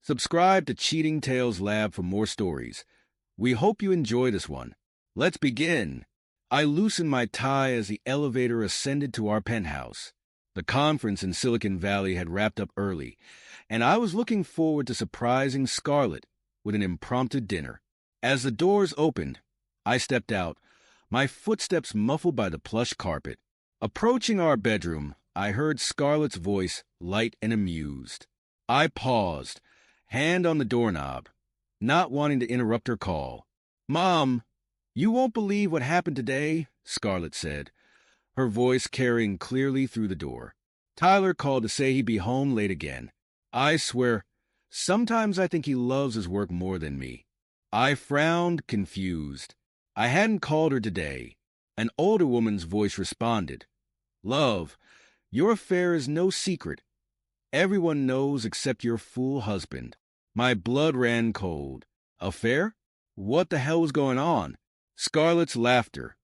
Subscribe to Cheating Tales Lab for more stories. We hope you enjoy this one. Let's begin. I loosened my tie as the elevator ascended to our penthouse. The conference in Silicon Valley had wrapped up early, and I was looking forward to surprising Scarlett with an impromptu dinner. As the doors opened, I stepped out, my footsteps muffled by the plush carpet. Approaching our bedroom, I heard Scarlett's voice, light and amused. I paused, hand on the doorknob, not wanting to interrupt her call. "Mom, you won't believe what happened today," Scarlett said, her voice carrying clearly through the door. "Tyler called to say he'd be home late again. I swear, sometimes I think he loves his work more than me." I frowned, confused. I hadn't called her today. An older woman's voice responded, "Love, your affair is no secret. Everyone knows except your fool husband." My blood ran cold. Affair? What the hell was going on? Scarlett's laughter,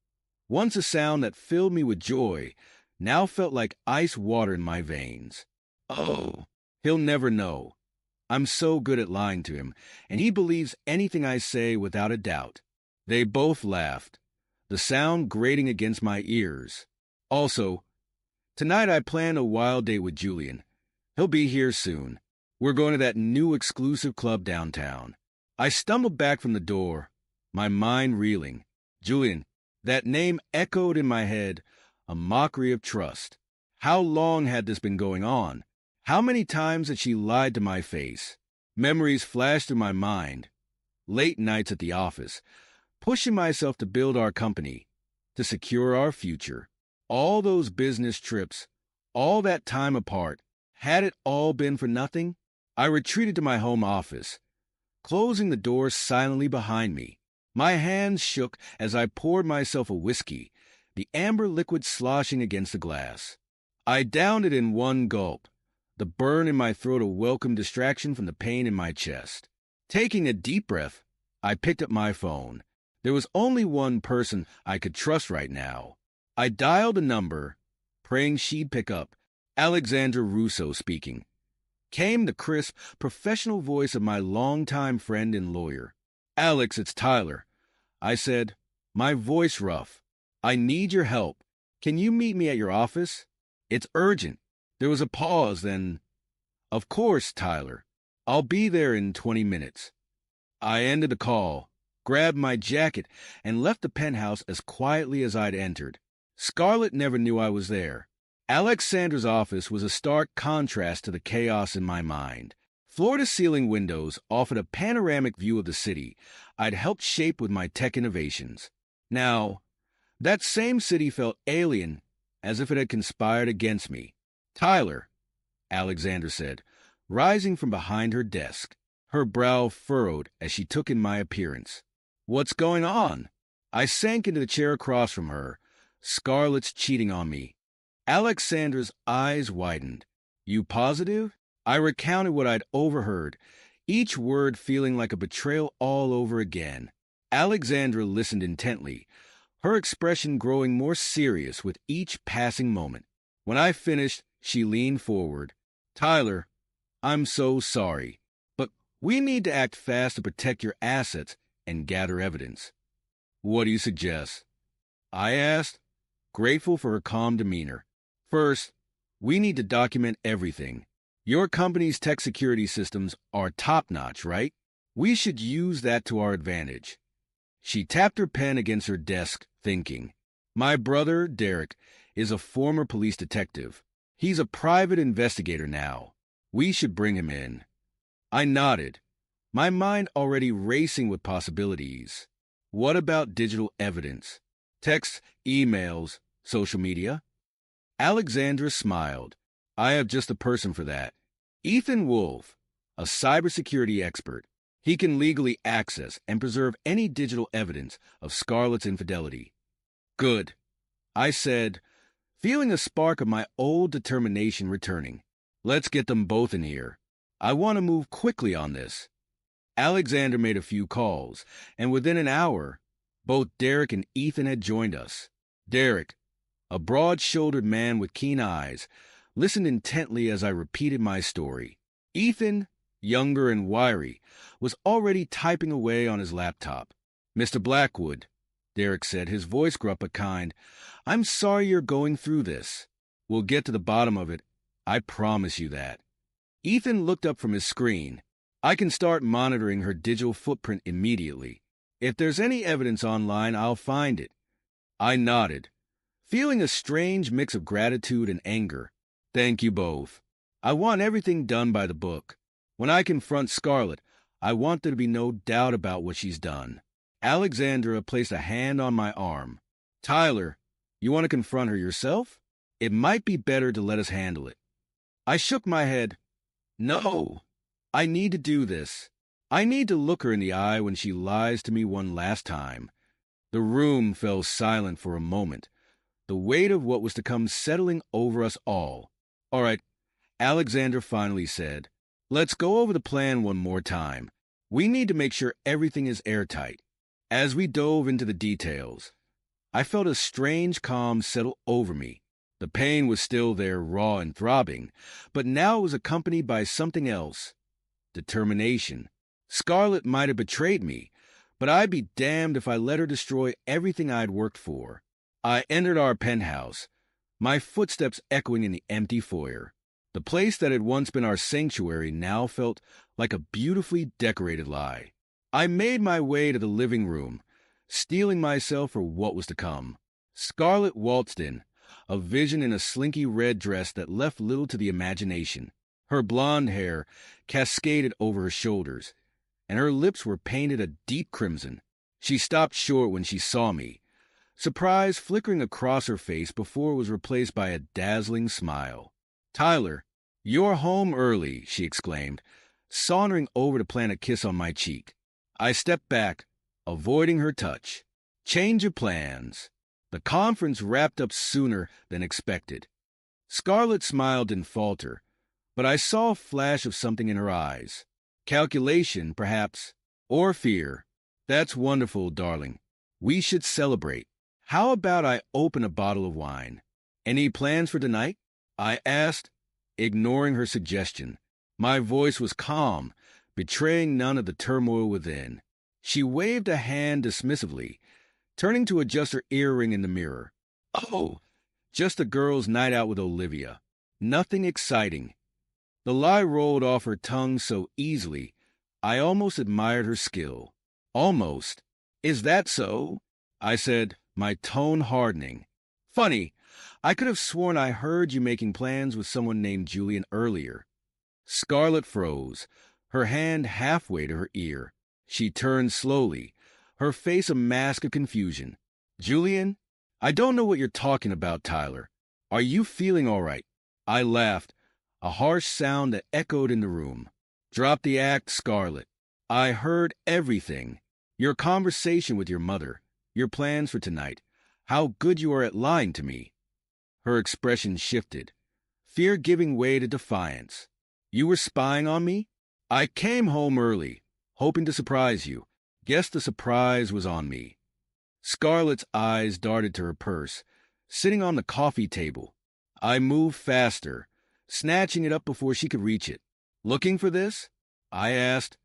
once a sound that filled me with joy, now felt like ice water in my veins. Oh, he'll never know. I'm so good at lying to him, and he believes anything I say without a doubt. They both laughed, the sound grating against my ears. Also, tonight I plan a wild date with Julian. He'll be here soon. We're going to that new exclusive club downtown. I stumbled back from the door, my mind reeling. Julian, that name echoed in my head, a mockery of trust. How long had this been going on? How many times had she lied to my face? Memories flashed through my mind. Late nights at the office, pushing myself to build our company, to secure our future. All those business trips, all that time apart, had it all been for nothing? I retreated to my home office, closing the door silently behind me. My hands shook as I poured myself a whiskey, the amber liquid sloshing against the glass. I downed it in one gulp, the burn in my throat a welcome distraction from the pain in my chest. Taking a deep breath, I picked up my phone. There was only one person I could trust right now. I dialed a number, praying she'd pick up. Alexandra Russo speaking. Came the crisp, professional voice of my longtime friend and lawyer. "Alex, it's Tyler," I said, my voice rough. "I need your help. Can you meet me at your office? It's urgent." There was a pause, then, "Of course, Tyler. I'll be there in 20 minutes. I ended the call, grabbed my jacket, and left the penthouse as quietly as I'd entered. Scarlett never knew I was there. Alexandra's office was a stark contrast to the chaos in my mind. Floor-to-ceiling windows offered a panoramic view of the city I'd helped shape with my tech innovations. Now, that same city felt alien, as if it had conspired against me. "Tyler," Alexandra said, rising from behind her desk, her brow furrowed as she took in my appearance. "What's going on?" I sank into the chair across from her. Scarlett's cheating on me. Alexandra's eyes widened. "You positive?" I recounted what I'd overheard, each word feeling like a betrayal all over again. Alexandra listened intently, her expression growing more serious with each passing moment. When I finished, she leaned forward. "Tyler, I'm so sorry, but we need to act fast to protect your assets and gather evidence." "What do you suggest?" I asked, grateful for her calm demeanor. "First, we need to document everything. Your company's tech security systems are top-notch, right? We should use that to our advantage." She tapped her pen against her desk, thinking. "My brother, Derek, is a former police detective. He's a private investigator now. We should bring him in." I nodded, my mind already racing with possibilities. What about digital evidence? Texts, emails, social media? Alexandra smiled. "I have just the person for that. Ethan Wolf, a cybersecurity expert. He can legally access and preserve any digital evidence of Scarlett's infidelity." "Good," I said, feeling a spark of my old determination returning. "Let's get them both in here. I want to move quickly on this." Alexandra made a few calls, and within an hour, both Derek and Ethan had joined us. Derek, a broad-shouldered man with keen eyes, listened intently as I repeated my story. Ethan, younger and wiry, was already typing away on his laptop. "Mr. Blackwood," Derek said, his voice gruff but kind, "I'm sorry you're going through this. We'll get to the bottom of it. I promise you that." Ethan looked up from his screen. "I can start monitoring her digital footprint immediately. If there's any evidence online, I'll find it." I nodded, feeling a strange mix of gratitude and anger. "Thank you both. I want everything done by the book. When I confront Scarlett, I want there to be no doubt about what she's done." Alexandra placed a hand on my arm. "Tyler, you want to confront her yourself? It might be better to let us handle it." I shook my head. "No, I need to do this. I need to look her in the eye when she lies to me one last time." The room fell silent for a moment, the weight of what was to come settling over us all. "All right," Alexander finally said. "Let's go over the plan one more time. We need to make sure everything is airtight." As we dove into the details, I felt a strange calm settle over me. The pain was still there, raw and throbbing, but now it was accompanied by something else. Determination. Scarlett might have betrayed me, but I'd be damned if I let her destroy everything I'd worked for. I entered our penthouse, my footsteps echoing in the empty foyer. The place that had once been our sanctuary now felt like a beautifully decorated lie. I made my way to the living room, steeling myself for what was to come. Scarlett waltzed in, a vision in a slinky red dress that left little to the imagination. Her blonde hair cascaded over her shoulders, and her lips were painted a deep crimson. She stopped short when she saw me, surprise flickering across her face before it was replaced by a dazzling smile. "Tyler, you're home early," she exclaimed, sauntering over to plant a kiss on my cheek. I stepped back, avoiding her touch. Change of plans. The conference wrapped up sooner than expected. Scarlett smiled and faltered, but I saw a flash of something in her eyes. Calculation, perhaps, or fear. "That's wonderful, darling. We should celebrate. How about I open a bottle of wine? Any plans for tonight?" I asked, ignoring her suggestion. My voice was calm, betraying none of the turmoil within. She waved a hand dismissively, turning to adjust her earring in the mirror. "Oh, just a girl's night out with Olivia. Nothing exciting." The lie rolled off her tongue so easily, I almost admired her skill. "Almost? Is that so?" I said, my tone hardening. "Funny, I could have sworn I heard you making plans with someone named Julian earlier." Scarlett froze, her hand halfway to her ear. She turned slowly, her face a mask of confusion. "Julian? I don't know what you're talking about, Tyler. Are you feeling all right?" I laughed, a harsh sound that echoed in the room. "Drop the act, Scarlett. I heard everything. Your conversation with your mother, your plans for tonight, how good you are at lying to me." Her expression shifted, fear giving way to defiance. "You were spying on me? I came home early, hoping to surprise you. Guess the surprise was on me." Scarlett's eyes darted to her purse, sitting on the coffee table. I moved faster, snatching it up before she could reach it. "Looking for this?" I asked,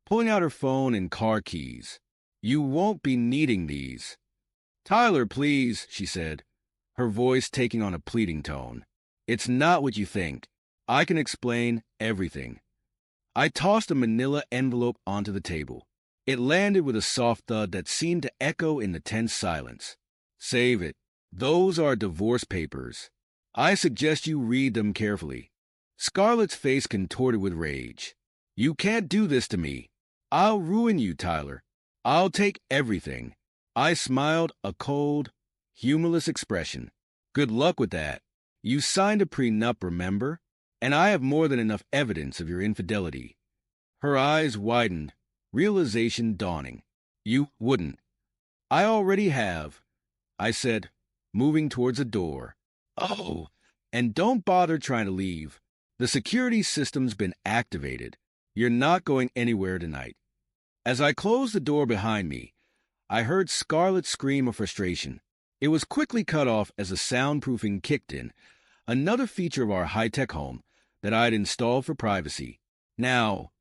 pulling out her phone and car keys. "You won't be needing these." "Tyler, please," she said, her voice taking on a pleading tone. "It's not what you think. I can explain everything." I tossed a manila envelope onto the table. It landed with a soft thud that seemed to echo in the tense silence. "Save it. Those are divorce papers. I suggest you read them carefully." Scarlett's face contorted with rage. "You can't do this to me. I'll ruin you, Tyler. I'll take everything." I smiled, a cold, humorless expression. "Good luck with that. You signed a prenup, remember? And I have more than enough evidence of your infidelity." Her eyes widened, realization dawning. "You wouldn't." "I already have," I said, moving towards the door. "Oh, and don't bother trying to leave. The security system's been activated. You're not going anywhere tonight." As I closed the door behind me, I heard Scarlett's scream of frustration. It was quickly cut off as the soundproofing kicked in, another feature of our high-tech home that I'd installed for privacy. "Now,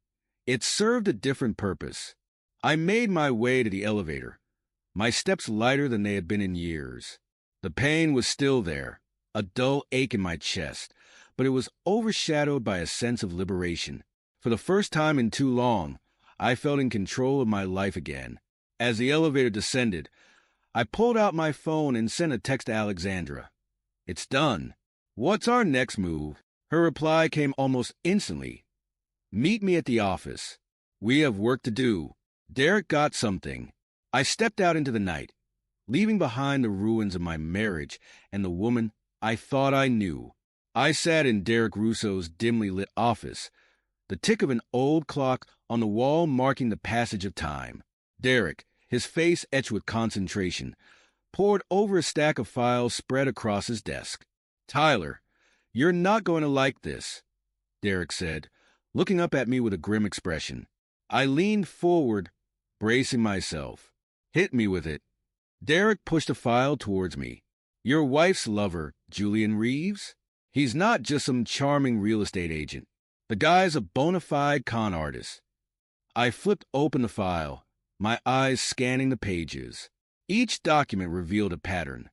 It served a different purpose. I made my way to the elevator, my steps lighter than they had been in years. The pain was still there, a dull ache in my chest, but it was overshadowed by a sense of liberation. For the first time in too long, I felt in control of my life again. As the elevator descended, I pulled out my phone and sent a text to Alexandra. "It's done. What's our next move?" Her reply came almost instantly. "Meet me at the office. We have work to do." Derek got something. I stepped out into the night, leaving behind the ruins of my marriage and the woman I thought I knew. I sat in Derek Russo's dimly lit office, the tick of an old clock on the wall marking the passage of time. Derek, his face etched with concentration, pored over a stack of files spread across his desk. "Tyler, you're not going to like this," Derek said, looking up at me with a grim expression. I leaned forward, bracing myself. "Hit me with it." Derek pushed a file towards me. "Your wife's lover, Julian Reeves? He's not just some charming real estate agent. The guy's a bona fide con artist." I flipped open the file, my eyes scanning the pages. Each document revealed a pattern.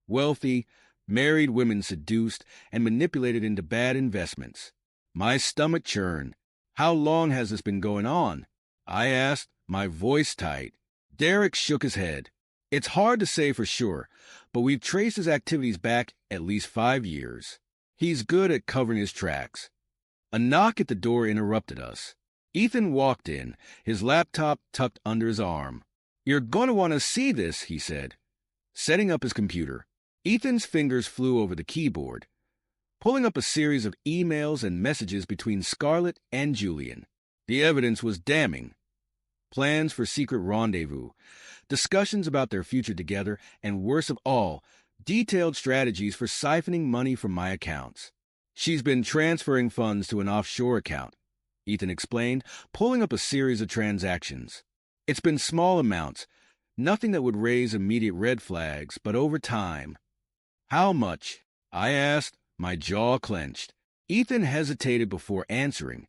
Wealthy, married women seduced and manipulated into bad investments. My stomach churned. "How long has this been going on?" I asked, my voice tight. Derek shook his head. "It's hard to say for sure, but we've traced his activities back at least 5 years. He's good at covering his tracks." A knock at the door interrupted us. Ethan walked in, his laptop tucked under his arm. "You're going to want to see this," he said, setting up his computer. Ethan's fingers flew over the keyboard, pulling up a series of emails and messages between Scarlett and Julian. The evidence was damning. Plans for secret rendezvous, discussions about their future together, and worst of all, detailed strategies for siphoning money from my accounts. "She's been transferring funds to an offshore account," Ethan explained, pulling up a series of transactions. "It's been small amounts, nothing that would raise immediate red flags, but over time." "How much?" I asked, my jaw clenched. Ethan hesitated before answering.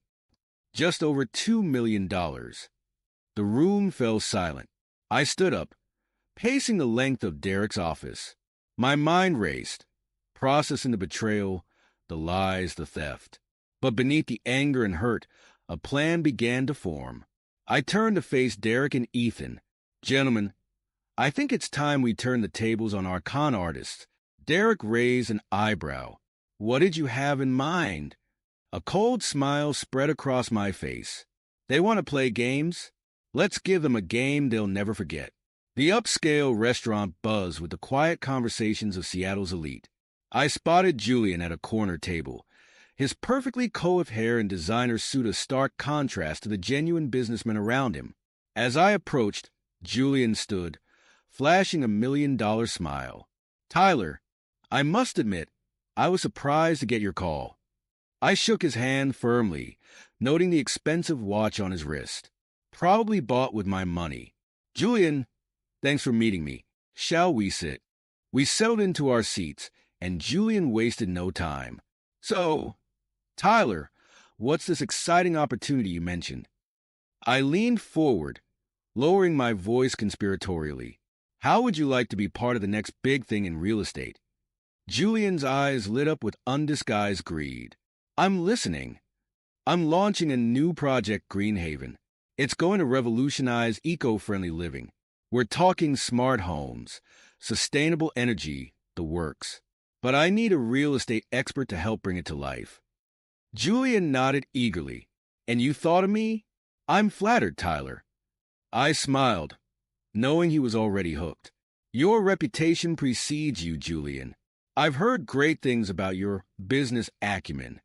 "Just over $2 million. The room fell silent. I stood up, pacing the length of Derek's office. My mind raced, processing the betrayal, the lies, the theft. But beneath the anger and hurt, a plan began to form. I turned to face Derek and Ethan. "Gentlemen, I think it's time we turn the tables on our con artists." Derek raised an eyebrow. "What did you have in mind?" A cold smile spread across my face. "They want to play games? Let's give them a game they'll never forget." The upscale restaurant buzzed with the quiet conversations of Seattle's elite. I spotted Julian at a corner table, his perfectly coiffed hair and designer suit a stark contrast to the genuine businessmen around him. As I approached, Julian stood, flashing a $1 million smile. "Tyler, I must admit, I was surprised to get your call." I shook his hand firmly, noting the expensive watch on his wrist. "Probably bought with my money." "Julian, thanks for meeting me. Shall we sit?" We settled into our seats, and Julian wasted no time. "So, Tyler, what's this exciting opportunity you mentioned?" I leaned forward, lowering my voice conspiratorially. "How would you like to be part of the next big thing in real estate?" Julian's eyes lit up with undisguised greed. "I'm listening. I'm launching a new project, Greenhaven. It's going to revolutionize eco-friendly living. We're talking smart homes, sustainable energy, the works. But I need a real estate expert to help bring it to life." Julian nodded eagerly. "And you thought of me? I'm flattered, Tyler." I smiled, knowing he was already hooked. "Your reputation precedes you, Julian. I've heard great things about your business acumen."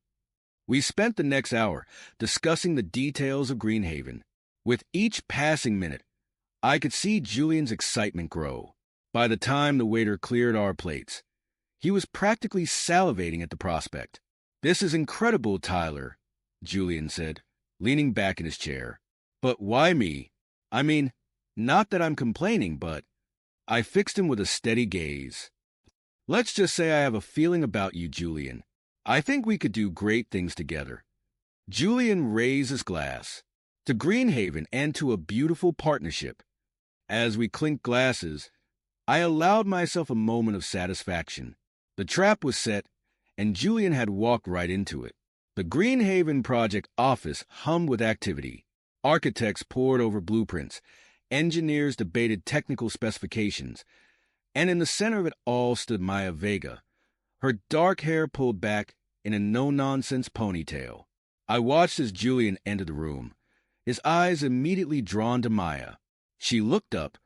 We spent the next hour discussing the details of Greenhaven. With each passing minute, I could see Julian's excitement grow. By the time the waiter cleared our plates, he was practically salivating at the prospect. "This is incredible, Tyler," Julian said, leaning back in his chair. "But why me? I mean, not that I'm complaining, but—" I fixed him with a steady gaze. "Let's just say I have a feeling about you, Julian. I think we could do great things together." Julian raised his glass. to Greenhaven, and to a beautiful partnership. As we clinked glasses, I allowed myself a moment of satisfaction. The trap was set, and Julian had walked right into it. The Greenhaven project office hummed with activity. Architects pored over blueprints, engineers debated technical specifications, and in the center of it all stood Maya Vega, her dark hair pulled back in a no-nonsense ponytail. I watched as Julian entered the room, his eyes immediately drawn to Maya. She looked up,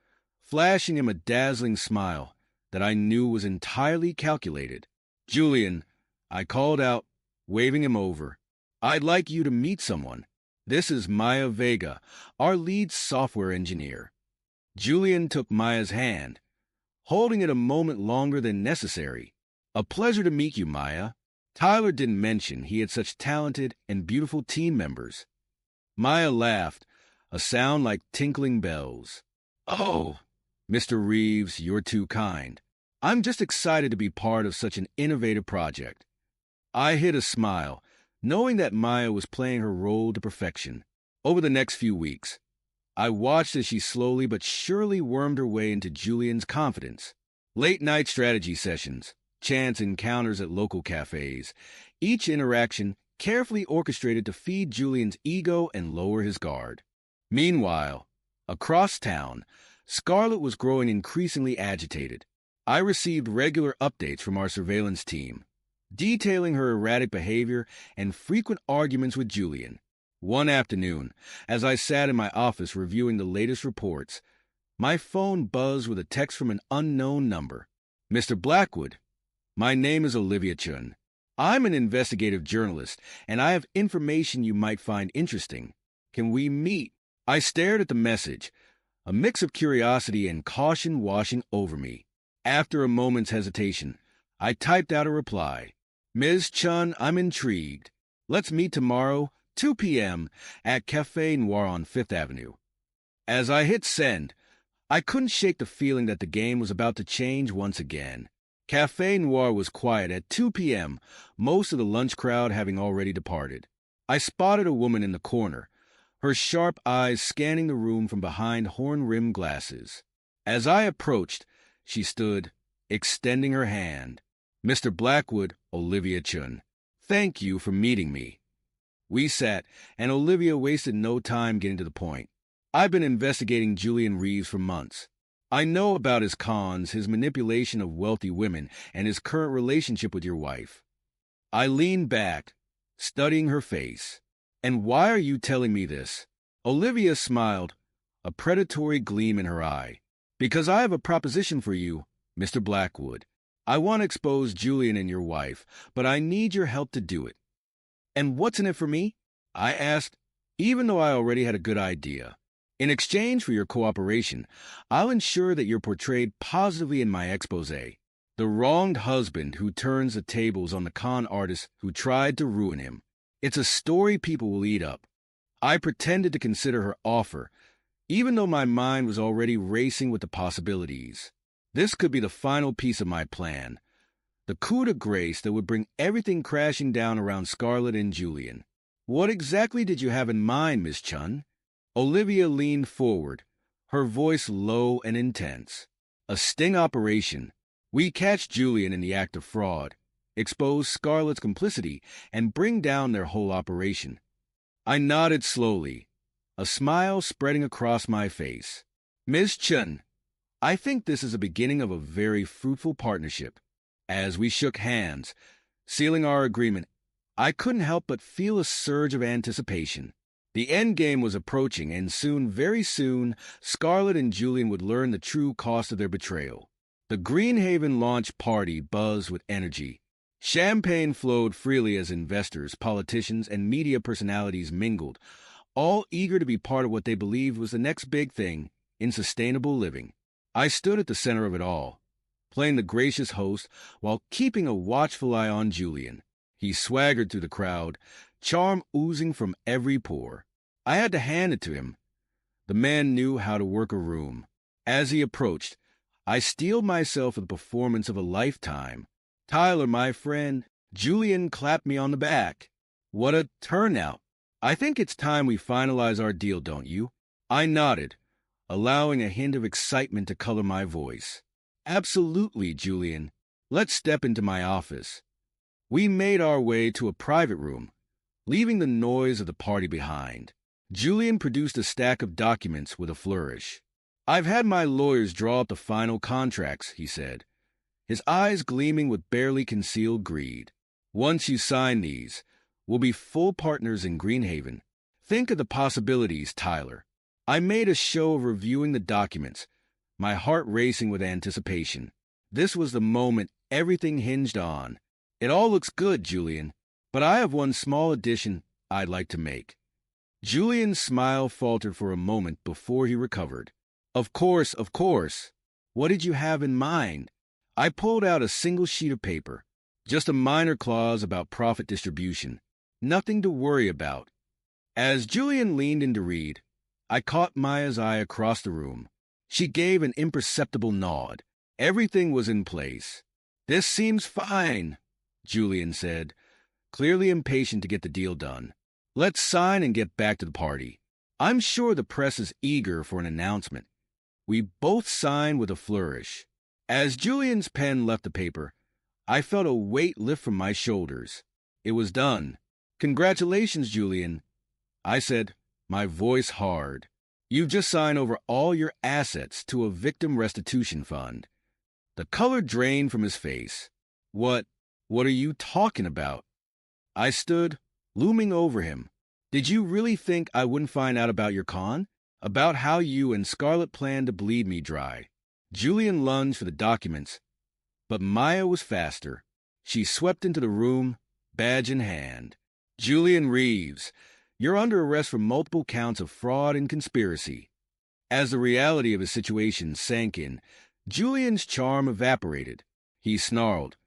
flashing him a dazzling smile that I knew was entirely calculated. "Julian," I called out, waving him over, "I'd like you to meet someone. This is Maya Vega, our lead software engineer." Julian took Maya's hand, holding it a moment longer than necessary. "A pleasure to meet you, Maya. Tyler didn't mention he had such talented and beautiful team members." Maya laughed, a sound like tinkling bells. "Oh, Mr. Reeves, you're too kind. I'm just excited to be part of such an innovative project." I hid a smile, knowing that Maya was playing her role to perfection. Over the next few weeks, I watched as she slowly but surely wormed her way into Julian's confidence. Late-night strategy sessions, chance encounters at local cafes, each interaction carefully orchestrated to feed Julian's ego and lower his guard. Meanwhile, across town, Scarlett was growing increasingly agitated. I received regular updates from our surveillance team, detailing her erratic behavior and frequent arguments with Julian. One afternoon, as I sat in my office reviewing the latest reports, my phone buzzed with a text from an unknown number. "Mr. Blackwood, my name is Olivia Chun. I'm an investigative journalist, and I have information you might find interesting. Can we meet?" I stared at the message, a mix of curiosity and caution washing over me. After a moment's hesitation, I typed out a reply. "Ms. Chun, I'm intrigued. Let's meet tomorrow, 2 p.m., at Café Noir on Fifth Avenue." As I hit send, I couldn't shake the feeling that the game was about to change once again. Café Noir was quiet at 2 p.m., most of the lunch crowd having already departed. I spotted a woman in the corner, her sharp eyes scanning the room from behind horn-rimmed glasses. As I approached, she stood, extending her hand. "Mr. Blackwood, Olivia Chun. Thank you for meeting me." We sat, and Olivia wasted no time getting to the point. "I've been investigating Julian Reeves for months. I know about his cons, his manipulation of wealthy women, and his current relationship with your wife." I leaned back, studying her face. "And why are you telling me this?" Olivia smiled, a predatory gleam in her eye. "Because I have a proposition for you, Mr. Blackwood. I want to expose Julian and your wife, but I need your help to do it." "And what's in it for me?" I asked, even though I already had a good idea. "In exchange for your cooperation, I'll ensure that you're portrayed positively in my exposé. The wronged husband who turns the tables on the con artist who tried to ruin him. It's a story people will eat up." I pretended to consider her offer, even though my mind was already racing with the possibilities. This could be the final piece of my plan, the coup de grace that would bring everything crashing down around Scarlett and Julian. "What exactly did you have in mind, Miss Chun?" Olivia leaned forward, her voice low and intense. "A sting operation. We catch Julian in the act of fraud, expose Scarlett's complicity, and bring down their whole operation." I nodded slowly, a smile spreading across my face. "Ms. Chun, I think this is the beginning of a very fruitful partnership." As we shook hands, sealing our agreement, I couldn't help but feel a surge of anticipation. The end game was approaching, and soon, very soon, Scarlett and Julian would learn the true cost of their betrayal. The Greenhaven launch party buzzed with energy. Champagne flowed freely as investors, politicians, and media personalities mingled, all eager to be part of what they believed was the next big thing in sustainable living. I stood at the center of it all, playing the gracious host while keeping a watchful eye on Julian. He swaggered through the crowd, charm oozing from every pore. I had to hand it to him. The man knew how to work a room. As he approached, I steeled myself for the performance of a lifetime. "Tyler, my friend." Julian clapped me on the back. "What a turnout." I think it's time we finalize our deal, don't you? I nodded, allowing a hint of excitement to color my voice. Absolutely, Julian. Let's step into my office. We made our way to a private room, leaving the noise of the party behind. Julian produced a stack of documents with a flourish. I've had my lawyers draw up the final contracts, he said, his eyes gleaming with barely concealed greed. Once you sign these, we'll be full partners in Greenhaven. Think of the possibilities, Tyler. I made a show of reviewing the documents, my heart racing with anticipation. This was the moment everything hinged on. It all looks good, Julian, but I have one small addition I'd like to make. Julian's smile faltered for a moment before he recovered. Of course, of course. What did you have in mind? I pulled out a single sheet of paper, just a minor clause about profit distribution. Nothing to worry about. As Julian leaned in to read, I caught Maya's eye across the room. She gave an imperceptible nod. Everything was in place. This seems fine, Julian said, clearly impatient to get the deal done. Let's sign and get back to the party. I'm sure the press is eager for an announcement. We both signed with a flourish. As Julian's pen left the paper, I felt a weight lift from my shoulders. It was done. Congratulations, Julian, I said, my voice hard. You've just signed over all your assets to a victim restitution fund. The color drained from his face. What are you talking about? I stood, looming over him. Did you really think I wouldn't find out about your con? About how you and Scarlett planned to bleed me dry? Julian lunged for the documents, but Maya was faster. She swept into the room, badge in hand. Julian Reeves, you're under arrest for multiple counts of fraud and conspiracy. As the reality of his situation sank in, Julian's charm evaporated. He snarled,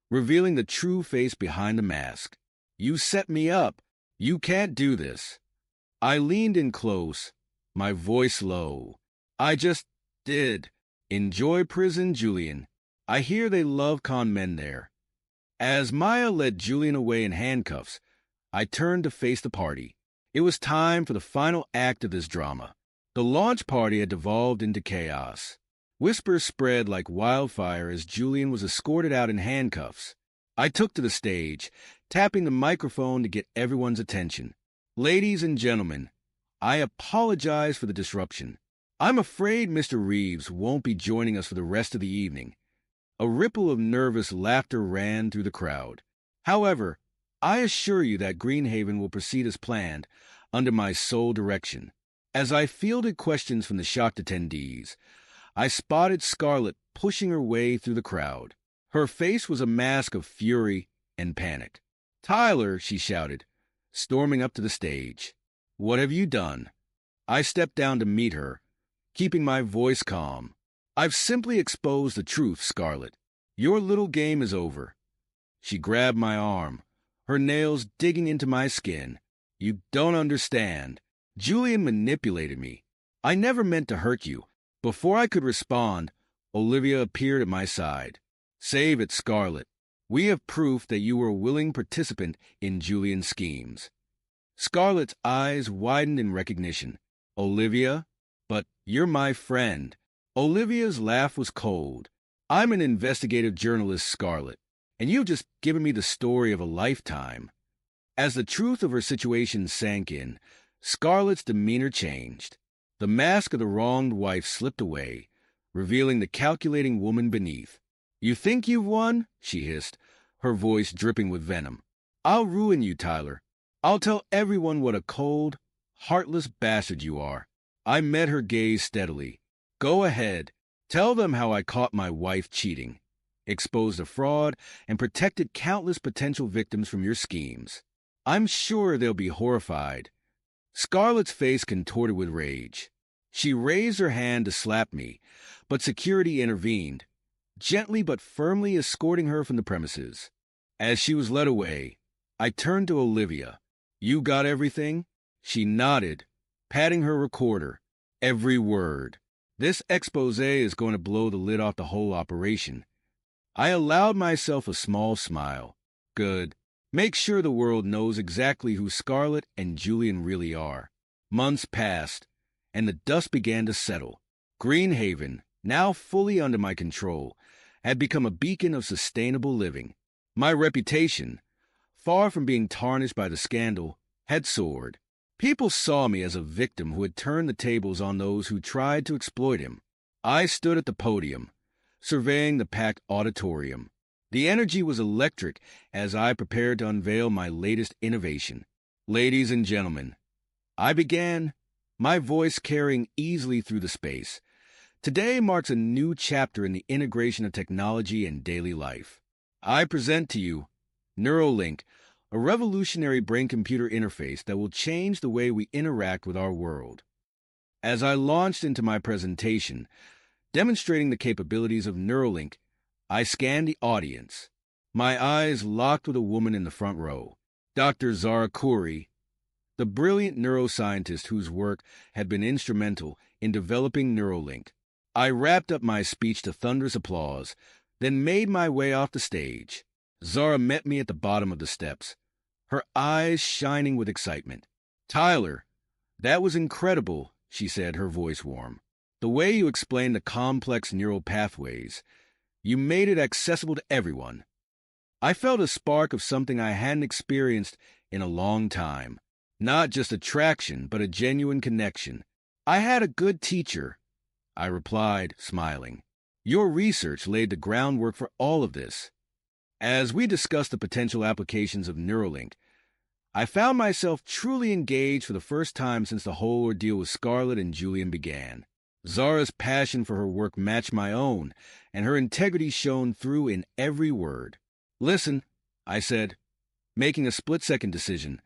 revealing the true face behind the mask. You set me up. You can't do this. I leaned in close, my voice low. I just did. Enjoy prison, Julian. I hear they love con men there. As Maya led Julian away in handcuffs, I turned to face the party. It was time for the final act of this drama. The launch party had devolved into chaos. Whispers spread like wildfire as Julian was escorted out in handcuffs. I took to the stage, tapping the microphone to get everyone's attention. Ladies and gentlemen, I apologize for the disruption. I'm afraid Mr. Reeves won't be joining us for the rest of the evening. A ripple of nervous laughter ran through the crowd. However, I assure you that Greenhaven will proceed as planned, under my sole direction. As I fielded questions from the shocked attendees, I spotted Scarlett pushing her way through the crowd. Her face was a mask of fury and panic. Tyler, she shouted, storming up to the stage. What have you done? I stepped down to meet her, keeping my voice calm. I've simply exposed the truth, Scarlett. Your little game is over. She grabbed my arm, her nails digging into my skin. You don't understand. Julian manipulated me. I never meant to hurt you. Before I could respond, Olivia appeared at my side. Save it, Scarlett. We have proof that you were a willing participant in Julian's schemes. Scarlett's eyes widened in recognition. Olivia? But you're my friend. Olivia's laugh was cold. I'm an investigative journalist, Scarlett, and you've just given me the story of a lifetime. As the truth of her situation sank in, Scarlett's demeanor changed. The mask of the wronged wife slipped away, revealing the calculating woman beneath. You think you've won? She hissed, her voice dripping with venom. I'll ruin you, Tyler. I'll tell everyone what a cold, heartless bastard you are. I met her gaze steadily. Go ahead. Tell them how I caught my wife cheating, exposed a fraud, and protected countless potential victims from your schemes. I'm sure they'll be horrified. Scarlett's face contorted with rage. She raised her hand to slap me, but security intervened, gently but firmly escorting her from the premises. As she was led away, I turned to Olivia. You got everything? She nodded, patting her recorder. Every word. This expose is going to blow the lid off the whole operation. I allowed myself a small smile. Good. Make sure the world knows exactly who Scarlett and Julian really are. Months passed, and the dust began to settle. Greenhaven, now fully under my control, had become a beacon of sustainable living. My reputation, far from being tarnished by the scandal, had soared. People saw me as a victim who had turned the tables on those who tried to exploit him. I stood at the podium, surveying the packed auditorium. The energy was electric as I prepared to unveil my latest innovation. Ladies and gentlemen, I began, my voice carrying easily through the space. Today marks a new chapter in the integration of technology and daily life. I present to you Neuralink, a revolutionary brain-computer interface that will change the way we interact with our world. As I launched into my presentation, demonstrating the capabilities of Neuralink, I scanned the audience. My eyes locked with a woman in the front row, Dr. Zara Khoury, the brilliant neuroscientist whose work had been instrumental in developing Neuralink. I wrapped up my speech to thunderous applause, then made my way off the stage. Zara met me at the bottom of the steps, her eyes shining with excitement. "Tyler, that was incredible," she said, her voice warm. "The way you explained the complex neural pathways, you made it accessible to everyone." I felt a spark of something I hadn't experienced in a long time. Not just attraction, but a genuine connection. "I had a good teacher," I replied, smiling. "Your research laid the groundwork for all of this." As we discussed the potential applications of Neuralink, I found myself truly engaged for the first time since the whole ordeal with Scarlett and Julian began. Zara's passion for her work matched my own, and her integrity shone through in every word. "Listen," I said, making a split-second decision.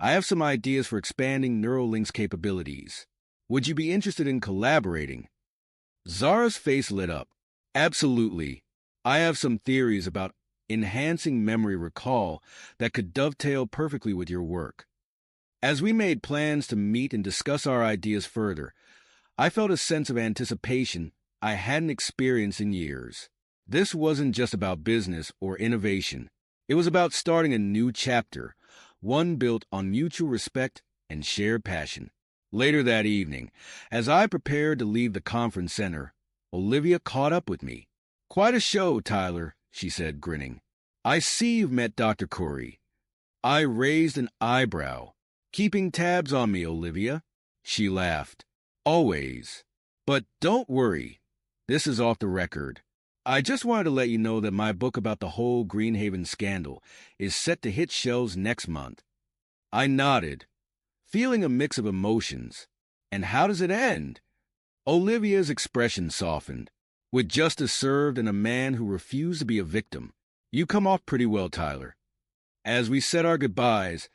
"I have some ideas for expanding Neuralink's capabilities. Would you be interested in collaborating?" Zara's face lit up. "Absolutely. I have some theories about enhancing memory recall that could dovetail perfectly with your work." As we made plans to meet and discuss our ideas further, I felt a sense of anticipation I hadn't experienced in years. This wasn't just about business or innovation. It was about starting a new chapter, one built on mutual respect and shared passion. Later that evening, as I prepared to leave the conference center, Olivia caught up with me. "Quite a show, Tyler," she said, grinning. "I see you've met Dr. Khoury." I raised an eyebrow. "Keeping tabs on me, Olivia?" She laughed. "Always. But don't worry. This is off the record. I just wanted to let you know that my book about the whole Greenhaven scandal is set to hit shelves next month." I nodded, feeling a mix of emotions. "And how does it end?" Olivia's expression softened. "With justice served and a man who refused to be a victim. You come off pretty well, Tyler." As we said our goodbyes,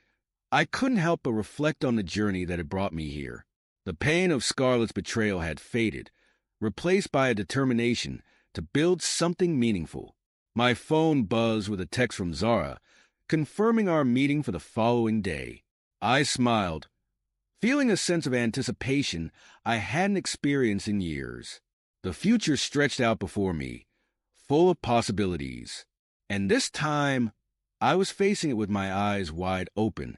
I couldn't help but reflect on the journey that had brought me here. The pain of Scarlett's betrayal had faded, replaced by a determination to build something meaningful. My phone buzzed with a text from Zara, confirming our meeting for the following day. I smiled, feeling a sense of anticipation I hadn't experienced in years. The future stretched out before me, full of possibilities. And this time, I was facing it with my eyes wide open,